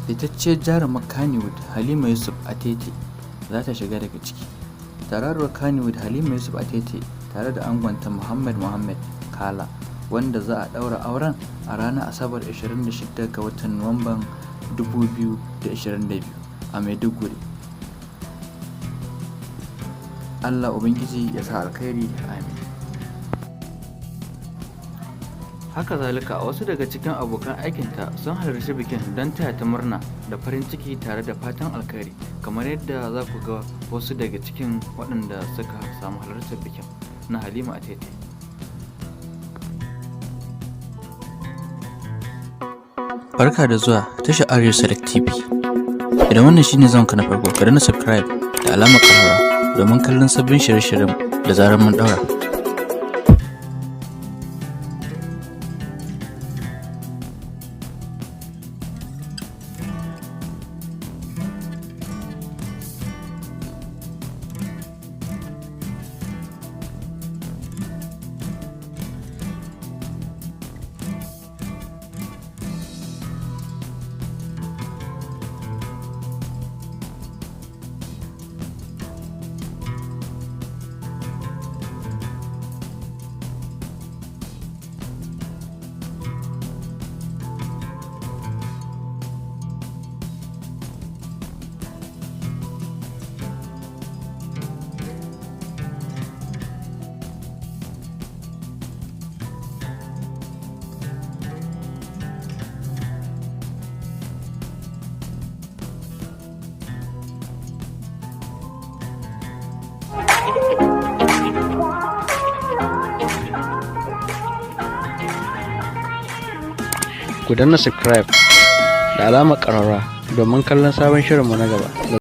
Fitacciyar jarumar Kannywood Halima Yusuf Atete za ta shiga daga ciki. Tauraruwar Kannywood Halima Yusuf Atete tare da angonta Muhammad Kala, wanda za a ɗaura auren a ranar Asabar 26 ga watan Nuwamban 2022 a Maiduguri. Allah Ubangiji ya sa alkhairi, amin. Haka zalika, wasu daga cikin abokan aikinta sun halarci bikin don taya ta murna da farin ciki tare da fatan alkhairi, kamar yadda za ku ga wasu daga cikin waɗanda suka samu halartar bikin na Halima Atete. Barka da zuwa tashar Arewa Select TV. Idan wannan shine zanka na farko, ka danna subscribe da alamar ƙararrawa domin kallon sabbin shirye-shiryen da zarar mun daura. Ku danna subscribe da alamar ƙararrawa domin kallon sabon shirinmu na gaba.